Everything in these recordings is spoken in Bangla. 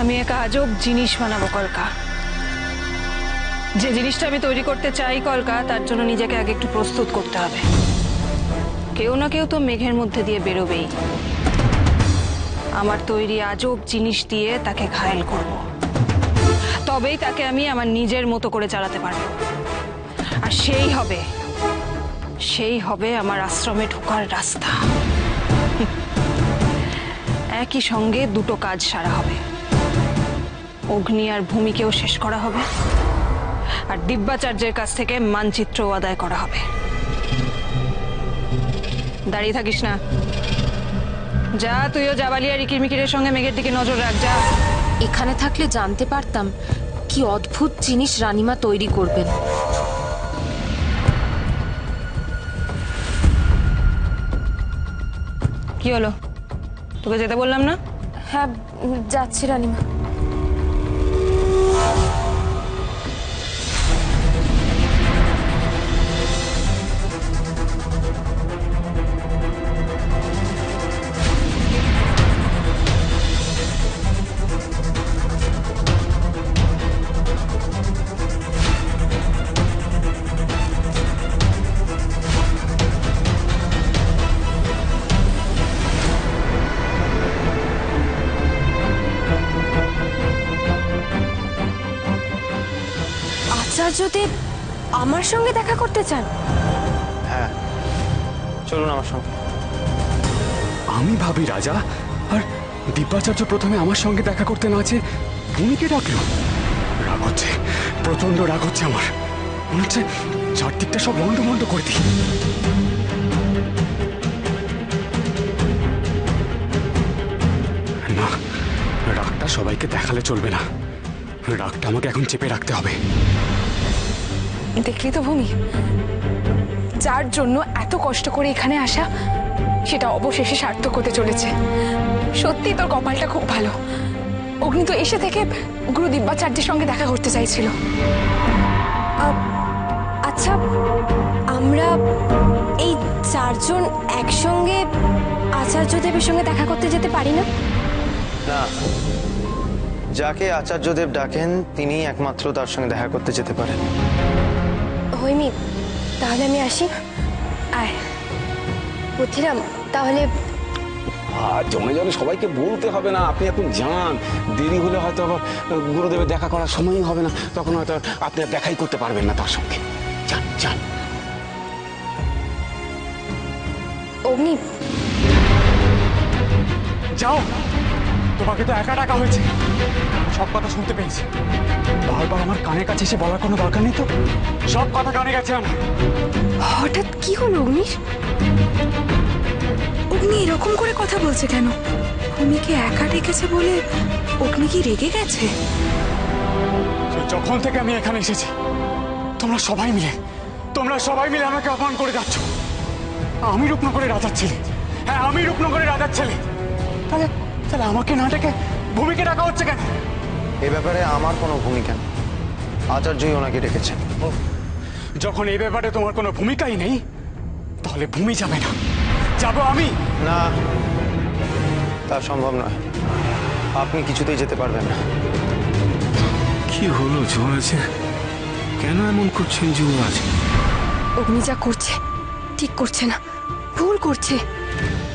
আমি এক আজব জিনিস বানাবো কলকা। যে জিনিসটা আমি তৈরি করতে চাই কলকা, তার জন্য নিজেকে আগে একটু প্রস্তুত করতে হবে। কেউ না কেউ তো মেঘের মধ্যে দিয়ে বেরোবেই। আমার তৈরি আজব জিনিস দিয়ে তাকে ঘায়েল করব, তবেই তাকে আমি আমার নিজের মতো করে চালাতে পারবো। আর সেই হবে আমার আশ্রমে ঢোকার রাস্তা। একই সঙ্গে দুটো কাজ সারা হবে, অগ্নি আর ভূমিকেও শেষ করা হবে, আর দিব্যাচার্যের কাছ থেকে মানচিত্র আদায় করা হবে। দাঁড়িয়ে থাকিস না, যা তুইও জাবালি আর ইকিরমিকিরের সঙ্গে মেঘের দিকে নজর রাখ। যা। এখানে থাকলে জানতে পারতাম কি অদ্ভুত জিনিস রানীমা তৈরি করবেন। কি হলো, তোকে যেতে বললাম না? হ্যাঁ, যাচ্ছি রানীমা। আচার্যদেব আমার সঙ্গে দেখা করতে চান? হ্যাঁ, চলুন আমার সঙ্গে। আমি ভাবি রাজা, আর দিব্যাচার্য প্রথমে আমার সঙ্গে দেখা করতে না চেয়ে ভূমিকে ডাকলো। রাগ হচ্ছে, প্রচন্ড রাগ হচ্ছে আমার। মনে হচ্ছে চারদিকটা সব লন্ডমন্ড করে দিই। না, রাগটা সবাইকে দেখালে চলবে না। রাগটা আমাকে এখন চেপে রাখতে হবে। দেখলি তো ভূমি, যার জন্য এত কষ্ট করে এখানে আসা, সেটা অবশেষে সার্থক হতে চলেছে। সত্যি তোর কপালটা খুব ভালো। অগ্নি তো এসে থেকে গুরু দিব্যাচার্যের সঙ্গে দেখা করতে চাইছিল। আচ্ছা, আমরা এই চারজন একসঙ্গে আচার্যদেবের সঙ্গে দেখা করতে যেতে পারি না? না, যাকে আচার্যদেব ডাকেন তিনি একমাত্র তার সঙ্গে দেখা করতে যেতে পারেন। হৈমি, তাহলে আমি আসি। আয় বুদ্ধিরাম, তাহলে জনে জনে সবাইকে বলতে হবে না, আপনি এখন যান। দেরি হলে হয়তো আবার গুরুদেবের দেখা করার সময়ই হবে না, তখন হয়তো আপনি আর দেখাই করতে পারবেন না তার সঙ্গে। যান যান। অগ্নি, যাও, তোমাকে তো একা ডাকা হয়েছে, সব কথা শুনতে পেয়েছি। বারবার আমার কানের কাছে এসে বলার কোনো দরকার নেই তো, সব কথা কানে গেছে আমার। হঠাৎ কি হলো অগ্নির? অগ্নি এরকম করে কথা বলছে কেন? ভূমিকে একা ডেকেছে বলে অগ্নি কি রেগে গেছে? যখন থেকে আমি এখানে এসেছি, তোমরা সবাই মিলে আমাকে অপমান করে যাচ্ছ। আমি রূপনগরে রাজার ছেলে, হ্যাঁ আমি রূপনগরে রাজার ছেলে। তাহলে তাহলে আমাকে না ডেকে ভূমিকে ডাকা হচ্ছে কেন? এ ব্যাপারে আমার কোনো ভূমিকা নেই, আচার্যই ওনাকে ডেকেছেন। যখন এই ব্যাপারে তোমার কোনো ভূমিকাই নেই, তাহলে ভূমি যাবে না, যাবো আমি। না, তা সম্ভব নয়। আপনি কিছুতেই যেতে পারবেন না। কি হলো যুবরাজ, কেন এমন করছেন যুবরাজ? অগ্নি যা করছে ঠিক করছে না, ভুল করছে।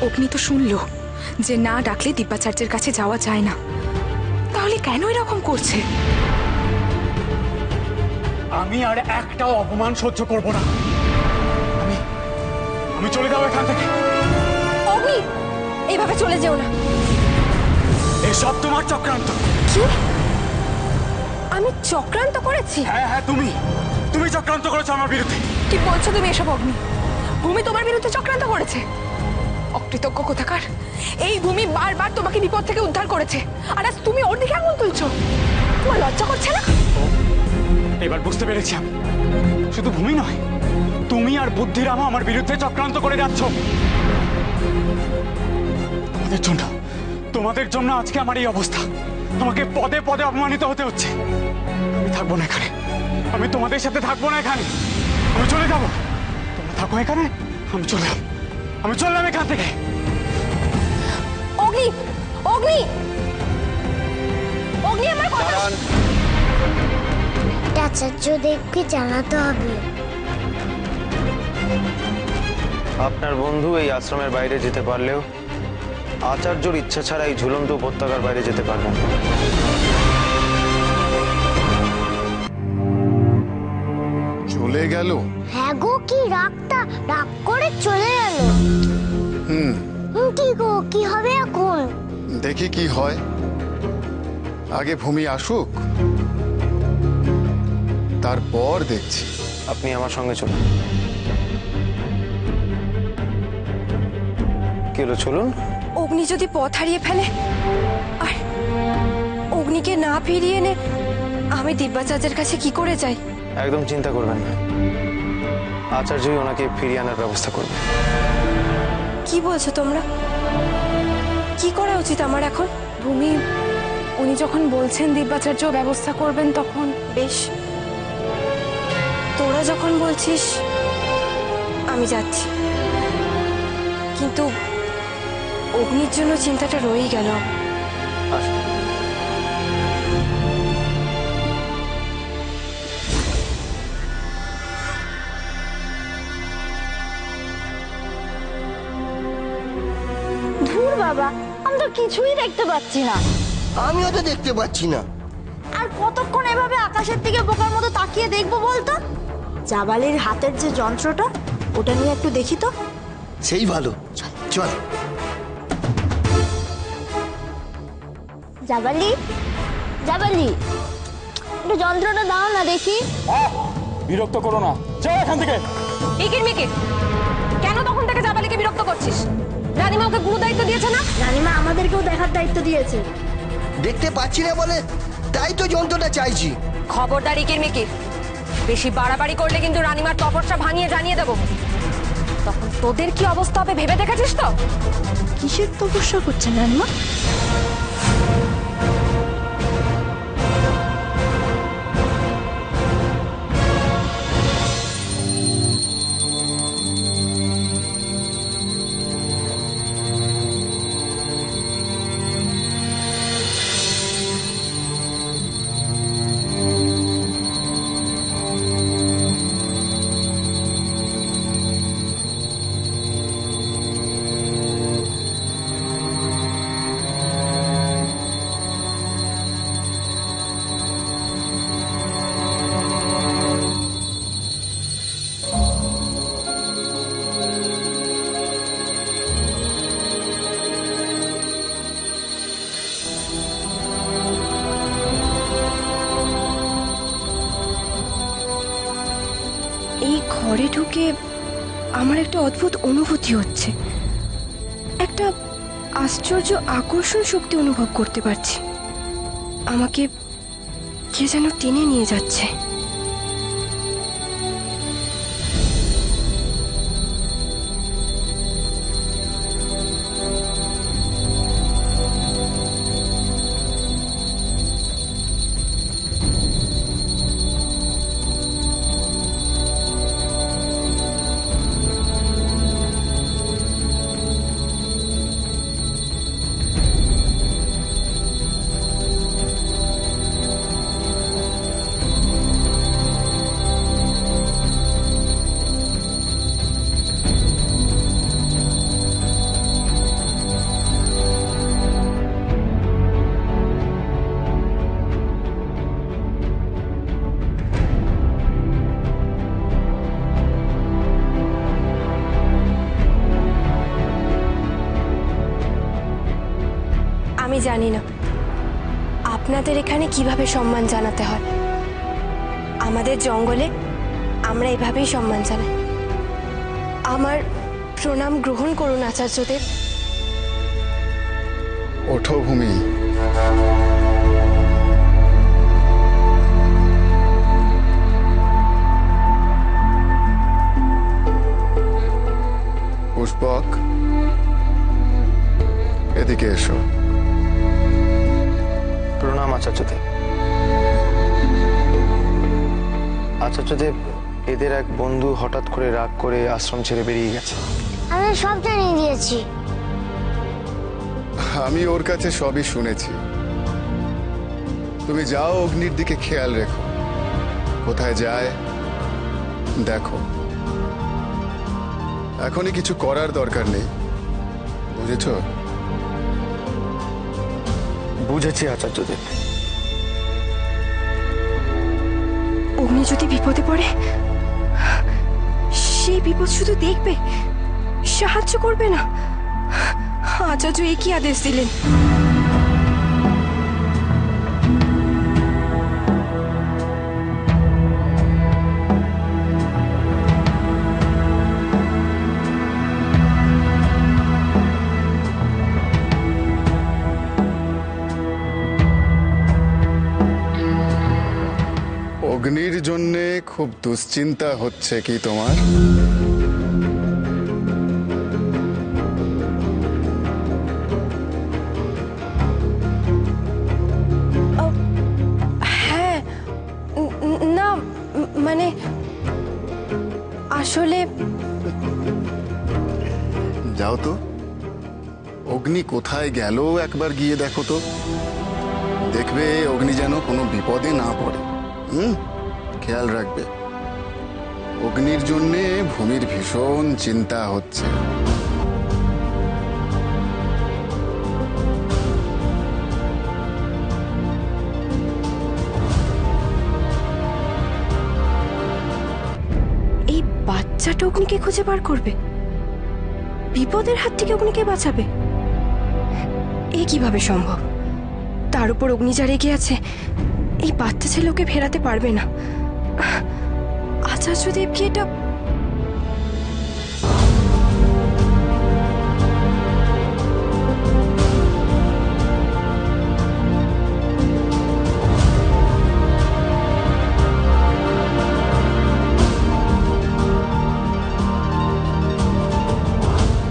অগ্নি তো শুনলো যে না ডাকলে দিব্যাচার্যের কাছে যাওয়া যায় না, তাহলে কেন এরকম করছে? আমি আর একটাও অপমান সহ্য করব না। আমি চলে যাবো এখান থেকে। অগ্নি, এইভাবে চলে যেও না। এসব তোমার চক্রান্ত। কি? আমি চক্রান্ত করেছি? হ্যাঁ হ্যাঁ, তুমি চক্রান্ত করেছো আমার বিরুদ্ধে। কি বলছো তুমি এসব অগ্নি? ভূমি তোমার বিরুদ্ধে চক্রান্ত করেছে? অকৃতজ্ঞ কোথাকার! এই ভূমি বারবার তোমাকে বিপদ থেকে উদ্ধার করেছে, আর আজ তুমি ওর দিকে আঙুল তুলছো। তোমার লজ্জা করছে না? এবার বুঝতে পেরেছি আমি, শুধু ভূমি নয়, তুমি আর বুদ্ধিরামও আমার বিরুদ্ধে চক্রান্ত করে যাচ্ছ। তোমাদের জন্য আজকে আমার এই অবস্থা। আমাকে পদে পদে অপমানিত হতে হচ্ছে। আমি থাকবো না এখানে, আমি তোমাদের সাথে থাকবো না এখানে। আমি চলে যাব। তোমরা থাকো এখানে, আমি চললাম এখান থেকে। অগ্নি, অগ্নি! অগ্নি আমার কথা দাঁড়ান। আচার্যদেবকে জানাতে হবে। আপনার বন্ধু এই আশ্রমের বাইরে যেতে পারলেও আচার্যর ইচ্ছা ছাড়া এই ঝুলন্ত উপত্যকার বাইরে যেতে পারবেন না। চলে গেল? হ্যাঁ গো, কি রাগটা রাগ করে চলে গেল। কি গো, কি হবে এখন? দেখি কি হয়, আগে ভূমি আসুক, তারপর দেখছি। আপনি আমার সঙ্গে চলুন। কি হলো, চলুন। অগ্নি যদি পথ হারিয়ে ফেলে আর অগ্নিকে না ফিরিয়ে এনে আমি দিব্যাচার্যের কাছে কি করে যাই? একদম চিন্তা করবেন না, আচার্যই ওনাকে ফিরিয়ে আনার ব্যবস্থা করবে। কি বলছো তোমরা? কি করা উচিত আমার এখন? ভূমি, উনি যখন বলছেন দিব্যাচার্য ব্যবস্থা করবেন তখন বেশ, তোরা যখন বলছিস আমি যাচ্ছি, কিন্তু অগ্নির জন্য চিন্তাটা রয়েই গেল। আসুন। ধুর বাবা, আমি তো কিছুই দেখতে পাচ্ছি না। আমিও তো দেখতে পাচ্ছি না। আর কতক্ষণ এভাবে আকাশের দিকে বোকার মতো তাকিয়ে দেখবো বলতো? জাবালির হাতের যে যন্ত্রটা, ওটা নিয়ে একটু দেখি তো। সেই ভালো, চল। জাবালি, জাবালি, একটু যন্ত্রটা দাও না দেখি। বিরক্ত করো না, যাও এখান থেকে। ইকির মিকির, কেন তখন থেকে জাবালিকে বিরক্ত করছিস? রানীমা ওকে গুরু দায়িত্ব দিয়েছে না? রানীমা আমাদেরকেও দেখার দায়িত্ব দিয়েছে। দেখতে পাচ্ছি না বলে তাই তো যন্ত্রটা চাইছি। খবরদার ইকির মিকির, বেশি বাড়াবাড়ি করলে কিন্তু রানীমার তপস্যা ভাঙিয়ে জানিয়ে দেবো। তখন তোদের কি অবস্থা হবে ভেবে দেখেছিস তো? কিসের তপস্যা করছেন রানীমা? এই ঘরে ঢুকে আমার একটা অদ্ভুত অনুভূতি হচ্ছে, একটা আশ্চর্য আকর্ষণ শক্তি অনুভব করতে পারছি। আমাকে কে যেন টেনে নিয়ে যাচ্ছে। আমি জানি না আপনাদের এখানে কিভাবে সম্মান জানাতে হয়। আমাদের জঙ্গলে আমরা এভাবেই সম্মান জানাই। আমার প্রণাম গ্রহণ করুন আচার্যদেব। ওঠো ভূমি। পুষ্পক, এদিকে এসো। প্রণাম আচার্যদেব। আচার্যদেব, এদের এক বন্ধু হঠাৎ করে রাগ করে আশ্রম ছেড়ে বেরিয়ে গেছে। আমি সব জানিয়ে দিয়েছি। আমি ওর কাছে সবই শুনেছি। তুমি যাও, অগ্নির দিকে খেয়াল রেখো, কোথায় যায় দেখো। এখনই কিছু করার দরকার নেই, বুঝেছ? বুঝেছি আচার্যদেব। অগ্নি যদি বিপদে পড়ে, সেই বিপদ শুধু দেখবে, সাহায্য করবে না। আচার্য একই আদেশ দিলেন। অগ্নির জন্যে খুব দুশ্চিন্তা হচ্ছে কি তোমার? হ্যাঁ, না মানে আসলে যাও তো, অগ্নি কোথায় গেল একবার গিয়ে দেখো তো। দেখবে অগ্নি যেন কোনো বিপদে না পড়ে। খেয়াল রাখবে। অগ্নির জন্যে ভূমির ভীষণ চিন্তা হচ্ছে। এই বাচ্চাটা অগ্নিকে খুঁজে বার করবে, বিপদের হাত থেকে অগ্নিকে বাঁচাবে। এ কিভাবে সম্ভব? তার উপর অগ্নি যা রেগে আছে, এই বাচ্চা ছেলে ওকে ফেরাতে পারবে না। আচার্যদেব কি এটা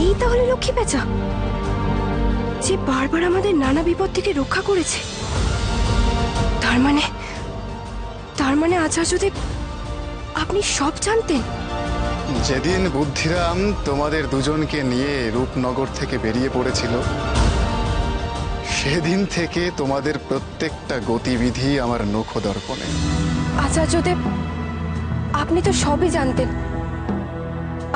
এই তাহলে লক্ষ্মী পেঁচা, যে বারবার আমাদের নানা বিপদ থেকে রক্ষা করেছে। তার মানে আচার্যদেব আপনি সব জানতেন? যেদিন বুদ্ধিরাম তোমাদের দুজনকে নিয়ে রূপনগর থেকে বেরিয়ে পড়েছিল, সেদিন থেকে তোমাদের প্রত্যেকটা গতিবিধি আমার নখদর্পণে। আচার্যদেব আপনি তো সবই জানতেন।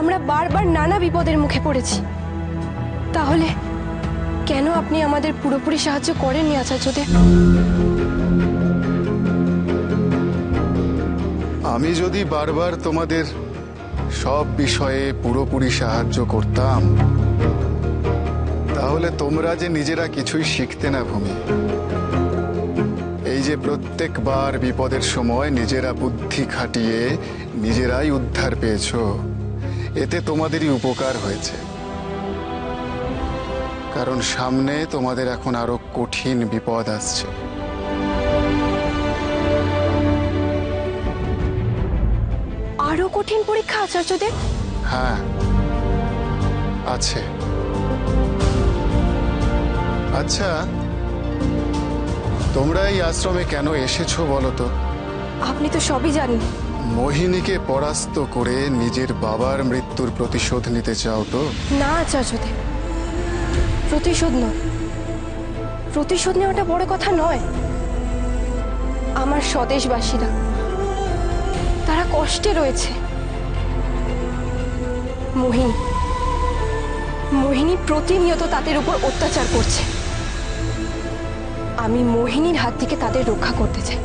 আমরা বারবার নানা বিপদের মুখে পড়েছি, তাহলে কেন আপনি আমাদের পুরোপুরি সাহায্য করেননি আচার্যদেব? আমি যদি বারবার তোমাদের সব বিষয়ে পুরোপুরি সাহায্য করতাম, তাহলে তোমরা যে নিজেরা কিছুই শিখতে না ভূমি। এই যে প্রত্যেকবার বিপদের সময় নিজেরা বুদ্ধি খাটিয়ে নিজেরাই উদ্ধার পেয়েছো, এতে তোমাদেরই উপকার হয়েছে। কারণ সামনে তোমাদের এখন আরো কঠিন বিপদ আসছে। আরো কঠিন পরীক্ষা আচার্যদেব? হ্যাঁ, আছে। আচ্ছা, তোমরা এই আশ্রমে কেন এসেছো বলো তো? আপনি তো সবই জানেন। মোহিনীকে পরাস্ত করে নিজের বাবার মৃত্যুর প্রতিশোধ নিতে চাও তো? না আচার্যদেব, প্রতিশোধ নয়। প্রতিশোধ নেওয়াটা বড় কথা নয়। আমার স্বদেশবাসীরা, তারা কষ্টে রয়েছে। মোহিনী প্রতিনিয়ত তাদের উপর অত্যাচার করছে। আমি মোহিনীর হাত থেকে তাদের রক্ষা করতে চাই,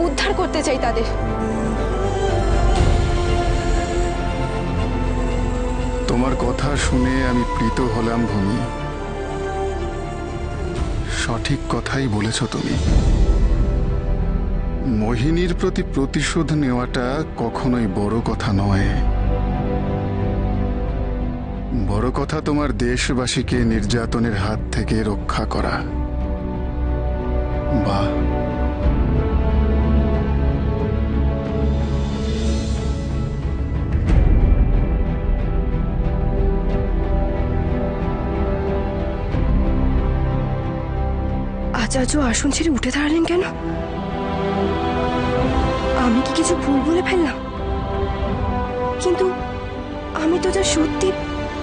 উদ্ধার করতে চাই তাদের। তোমার কথা শুনে আমি প্রীত হলাম ভূমি। সঠিক কথাই বলেছ তুমি। মোহিনীর প্রতি প্রতিশোধ নেওয়াটা কখনোই বড় কথা নয়। বড় কথা তোমার দেশবাসীকে নির্যাতনের হাত থেকে রক্ষা করা। বাহ, আচার্য আসন ছেড়ে উঠে দাঁড়ালেন কেন? আমি কি কিছু ভুল বলে ফেললাম? কিন্তু আমি তো যা সত্যি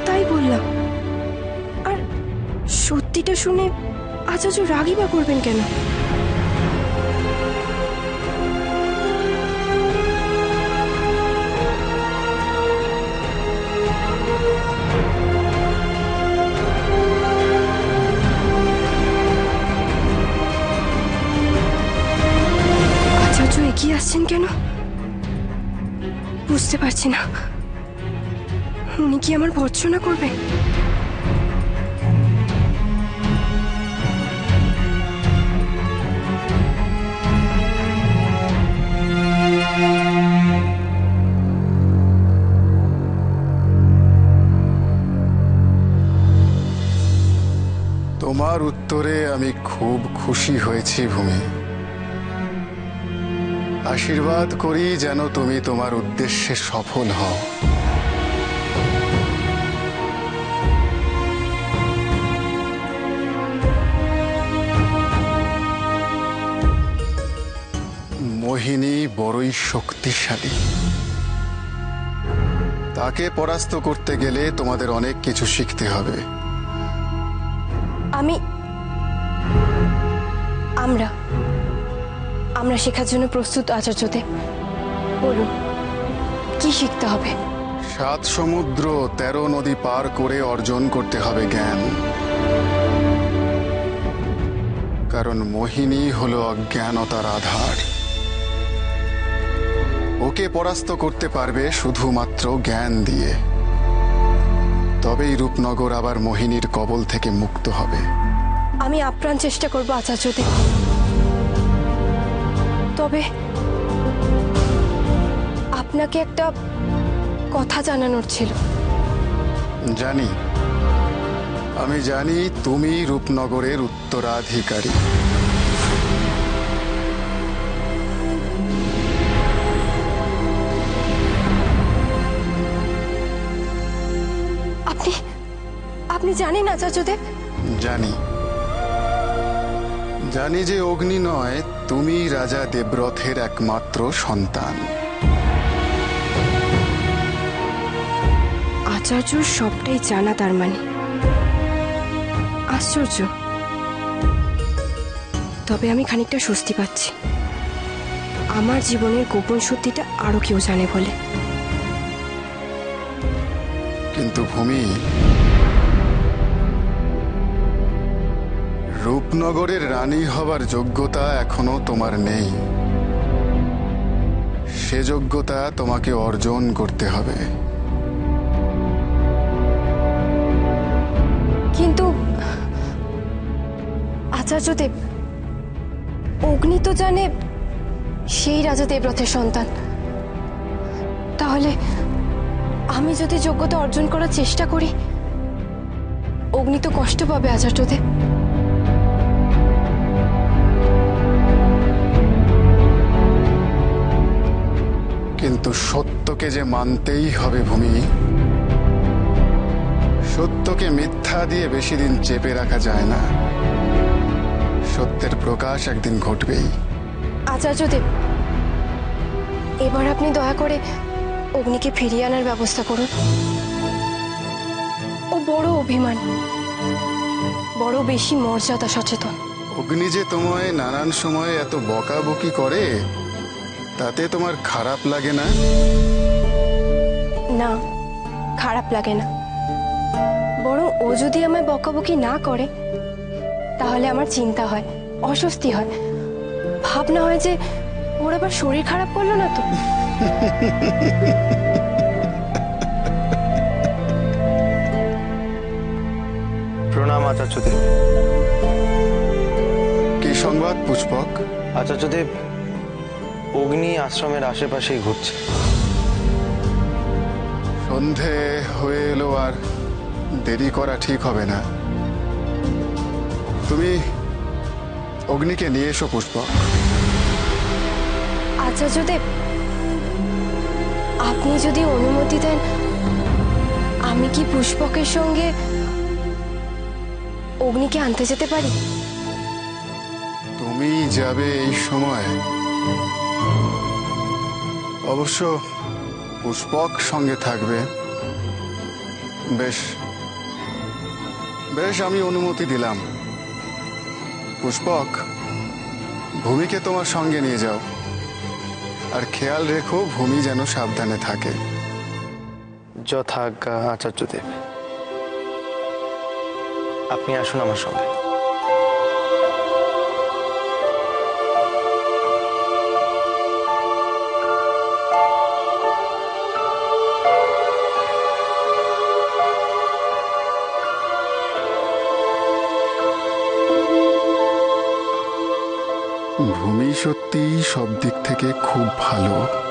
তাই বললাম। আর সত্যিটা শুনে আচার্য রাগই বা করবেন কেন? বুঝতে পারছি না উনি কি আমার ভর্ৎসনা করবে। তোমার উত্তরে আমি খুব খুশি হয়েছি ভূমি। আশীর্বাদ করি যেন তুমি তোমার উদ্দেশ্যে সফল হও। মোহিনী বড়ই শক্তিশালী। তাকে পরাস্ত করতে গেলে তোমাদের অনেক কিছু শিখতে হবে। আমরা শেখার জন্য প্রস্তুত আচার্যদেব। বলুন কি শিখতে হবে? 7 সমুদ্র 13 নদী পার করে অর্জন করতে হবে জ্ঞান। কারণ মোহিনী হলো অজ্ঞানতার আধার। ওকে পরাস্ত করতে পারবে শুধুমাত্র জ্ঞান দিয়ে। তবেই রূপনগর আবার মোহিনীর কবল থেকে মুক্ত হবে। আমি আপ্রাণ চেষ্টা করব আচার্যদেব। তবে আপনাকে একটা কথা জানানোর ছিল। জানি, আমি জানি তুমি রূপনগরের উত্তরাধিকারী। আপনি জানেন আচার্যদেব? জানি, জানি যে অগ্নি নয়, তুমি রাজা দেবরথের একমাত্র সন্তান। আচার্যর সবটাই জানা তার মানে। আশ্চর্য। তবে আমি খানিকটা স্বস্তি পাচ্ছি। আমার জীবনের গোপন সত্যিটা আরো কেউ জানে বলে। কিন্তু ভূমি, রূপনগরের রানী হবার যোগ্যতা এখনো তোমার নেই। সে যোগ্যতা তোমাকে অর্জন করতে হবে। কিন্তু আচার্যদেব, অগ্নি তো জানে সেই রাজা দেবরথের সন্তান। তাহলে আমি যদি যোগ্যতা অর্জন করার চেষ্টা করি, অগ্নি তো কষ্ট পাবে আচার্যদেব। কিন্তু সত্যকে যে মানতেই হবে ভূমি। সত্যকে মিথ্যা দিয়ে বেশি দিন চেপে রাখা যায় না। সত্যের প্রকাশ একদিন ঘটবেই। আচার্যদেব, এবার আপনি দয়া করে অগ্নিকে ফিরিয়ে আনার ব্যবস্থা করুন। ও বড় অভিমান, বড় বেশি মর্যাদা সচেতন। অগ্নি যে তোমায় নানান সময় এত বকাবকি করে, তাতে তোমার খারাপ লাগে না? না, খারাপ লাগে না। বরং ও যদি আমায় বকাবকি না করে, তাহলে আমার চিন্তা হয়, অস্বস্তি হয়, ভাবনা হয় যে ওর আবার শরীর খারাপ করলো না তো। প্রণাম আচার্যদেব। কি সংবাদ পুষ্পক? আচার্যদেব, অগ্নি আশ্রমের আশেপাশেই ঘুরছে। সন্ধে হয়ে এলো, আর দেরি করা ঠিক হবে না। তুমি অগ্নিকে নিয়ে এসো পুষ্পক। আচার্যদেব, আপনি যদি অনুমতি দেন, আমি কি পুষ্পকের সঙ্গে অগ্নিকে আনতে যেতে পারি? তুমি যাবে এই সময়? অবশ্য পুষ্পক সঙ্গে থাকবে। বেশ বেশ, আমি অনুমতি দিলাম। পুষ্পক, ভূমিকে তোমার সঙ্গে নিয়ে যাও। আর খেয়াল রেখো ভূমি যেন সাবধানে থাকে। যথাজ্ঞা আচার্যদেব। আপনি আসুন আমার সঙ্গে। ভূমি সত্যি সব দিক থেকে খুব ভালো।